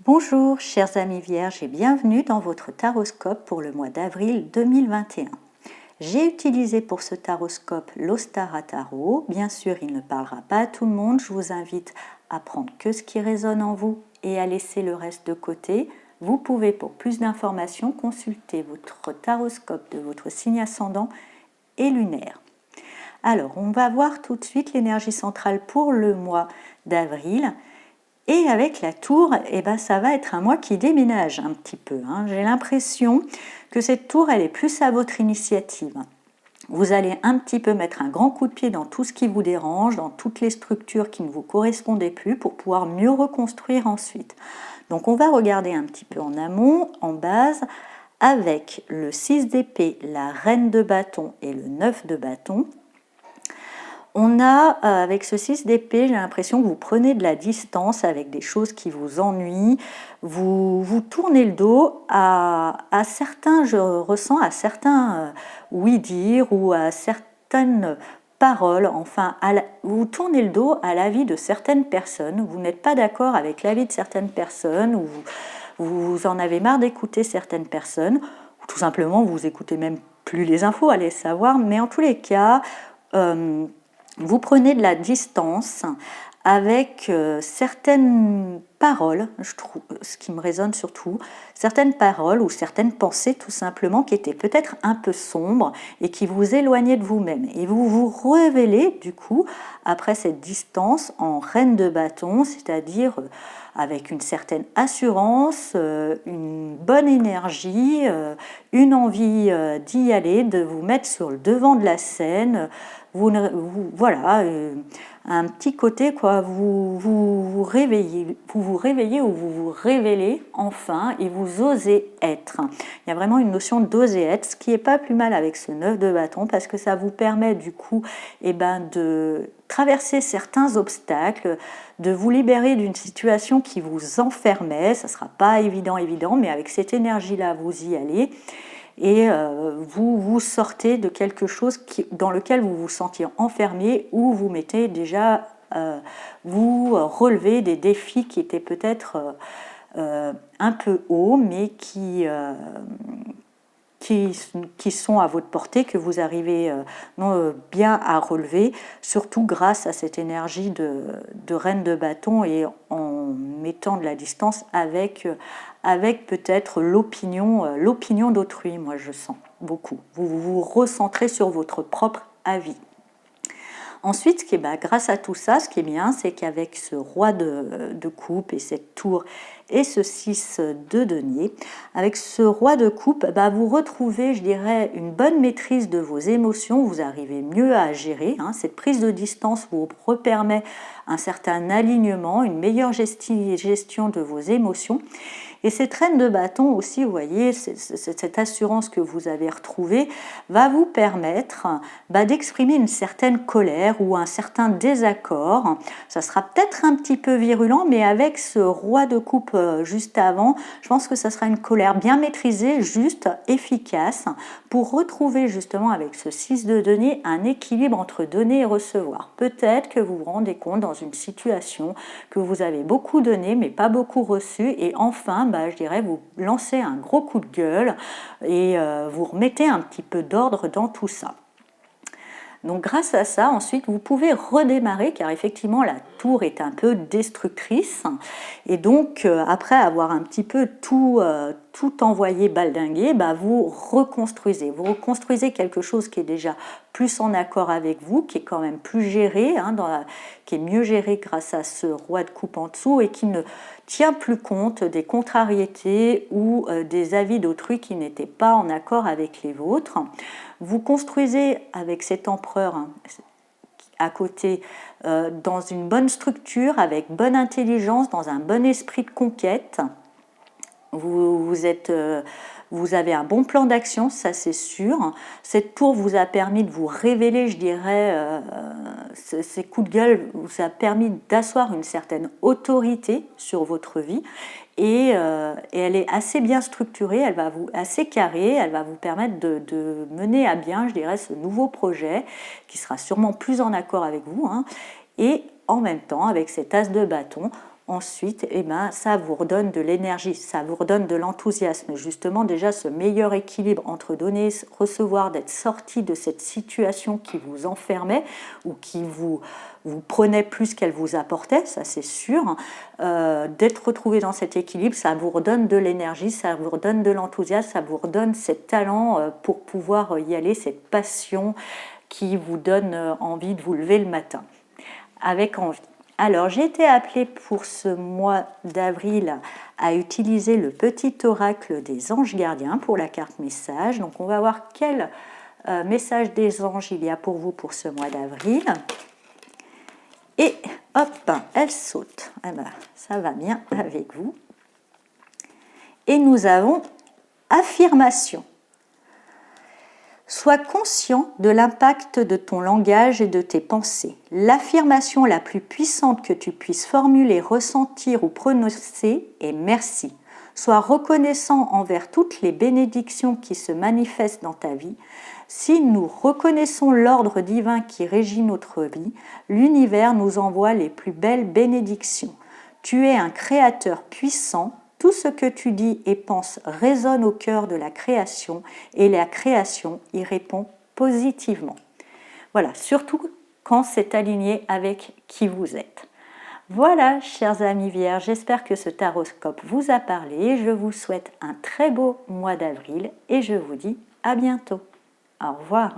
Bonjour chers amis vierges et bienvenue dans votre taroscope pour le mois d'avril 2021. J'ai utilisé pour ce taroscope l'Ostara Tarot. Bien sûr, il ne parlera pas à tout le monde. Je vous invite à prendre que ce qui résonne en vous et à laisser le reste de côté. Vous pouvez, pour plus d'informations, consulter votre taroscope de votre signe ascendant et lunaire. Alors, on va voir tout de suite l'énergie centrale pour le mois d'avril. Et avec la tour, ça va être un mois qui déménage un petit peu. J'ai l'impression que cette tour, elle est plus à votre initiative. Vous allez un petit peu mettre un grand coup de pied dans tout ce qui vous dérange, dans toutes les structures qui ne vous correspondaient plus pour pouvoir mieux reconstruire ensuite. Donc on va regarder un petit peu en amont, en base, avec le 6 d'épée, la reine de bâton et le 9 de bâton. On a, avec ce 6 d'épée, j'ai l'impression que vous prenez de la distance avec des choses qui vous ennuient. Vous tournez le dos à certains, je ressens, à certains oui-dire ou à certaines paroles. Enfin, vous tournez le dos à l'avis de certaines personnes. Vous n'êtes pas d'accord avec l'avis de certaines personnes ou vous en avez marre d'écouter certaines personnes. Ou tout simplement, vous écoutez même plus les infos, allez savoir. Mais en tous les cas... vous prenez de la distance avec certaines paroles, je trouve, ce qui me résonne surtout, certaines paroles ou certaines pensées tout simplement qui étaient peut-être un peu sombres et qui vous éloignaient de vous-même. Et vous vous révélez du coup, après cette distance, en reine de bâton, c'est-à-dire avec une certaine assurance, une bonne énergie, une envie d'y aller, de vous mettre sur le devant de la scène. Voilà, un petit côté quoi, vous réveillez ou vous vous révélez enfin et vous osez être. Il y a vraiment une notion d'oser être, ce qui n'est pas plus mal avec ce 9 de bâton parce que ça vous permet du coup de traverser certains obstacles, de vous libérer d'une situation qui vous enfermait. Ça ne sera pas évident, mais avec cette énergie-là, vous y allez. Et vous sortez de quelque chose dans lequel vous vous sentiez enfermé ou vous mettez déjà, vous relevez des défis qui étaient peut-être un peu hauts, mais qui sont à votre portée, que vous arrivez bien à relever, surtout grâce à cette énergie de reine de bâton et en mettant de la distance avec peut-être l'opinion d'autrui, moi je sens beaucoup. Vous vous recentrez sur votre propre avis. Ensuite, grâce à tout ça, ce qui est bien, c'est qu'avec ce roi de coupe et cette tour et ce 6 de denier, avec ce roi de coupe, vous retrouvez, je dirais, une bonne maîtrise de vos émotions, vous arrivez mieux à gérer. Cette prise de distance vous permet un certain alignement, une meilleure gestion de vos émotions. Et cette reine de bâton aussi, vous voyez, cette assurance que vous avez retrouvée va vous permettre d'exprimer une certaine colère ou un certain désaccord. Ça sera peut-être un petit peu virulent, mais avec ce roi de coupe juste avant, je pense que ça sera une colère bien maîtrisée, juste, efficace, pour retrouver justement avec ce 6 de denier un équilibre entre donner et recevoir. Peut-être que vous vous rendez compte dans une situation que vous avez beaucoup donné, mais pas beaucoup reçu, et enfin, je dirais, vous lancez un gros coup de gueule et vous remettez un petit peu d'ordre dans tout ça. Donc grâce à ça, ensuite, vous pouvez redémarrer, car effectivement, la tour est un peu destructrice. Et donc, après avoir un petit peu tout envoyé baldinguer, vous reconstruisez. Vous reconstruisez quelque chose qui est déjà plus en accord avec vous, qui est quand même plus géré, qui est mieux géré grâce à ce roi de coupe en dessous et qui ne tient plus compte des contrariétés ou des avis d'autrui qui n'étaient pas en accord avec les vôtres. Vous construisez avec cet empereur à côté dans une bonne structure, avec bonne intelligence, dans un bon esprit de conquête. Vous avez un bon plan d'action, ça c'est sûr. Cette tour vous a permis de vous révéler, je dirais, ces coups de gueule vous a permis d'asseoir une certaine autorité sur votre vie. Et elle est assez bien structurée, assez carrée, elle va vous permettre de mener à bien, je dirais, ce nouveau projet qui sera sûrement plus en accord avec vous. Et en même temps, avec cet as de bâton, ensuite, eh ben, ça vous redonne de l'énergie, ça vous redonne de l'enthousiasme. Justement, déjà, ce meilleur équilibre entre donner, recevoir, d'être sorti de cette situation qui vous enfermait ou qui vous prenait plus qu'elle vous apportait, ça c'est sûr. D'être retrouvé dans cet équilibre, ça vous redonne de l'énergie, ça vous redonne de l'enthousiasme, ça vous redonne cet talent pour pouvoir y aller, cette passion qui vous donne envie de vous lever le matin, avec envie. Alors, j'ai été appelée pour ce mois d'avril à utiliser le petit oracle des anges gardiens pour la carte message. Donc, on va voir quel message des anges il y a pour vous pour ce mois d'avril. Et hop, elle saute. Eh ben, ça va bien avec vous. Et nous avons affirmation. Sois conscient de l'impact de ton langage et de tes pensées. L'affirmation la plus puissante que tu puisses formuler, ressentir ou prononcer est merci. Sois reconnaissant envers toutes les bénédictions qui se manifestent dans ta vie. Si nous reconnaissons l'ordre divin qui régit notre vie, l'univers nous envoie les plus belles bénédictions. Tu es un créateur puissant. Tout ce que tu dis et penses résonne au cœur de la création et la création y répond positivement. Voilà, surtout quand c'est aligné avec qui vous êtes. Voilà, chers amis vierges, j'espère que ce taroscope vous a parlé. Je vous souhaite un très beau mois d'avril et je vous dis à bientôt. Au revoir.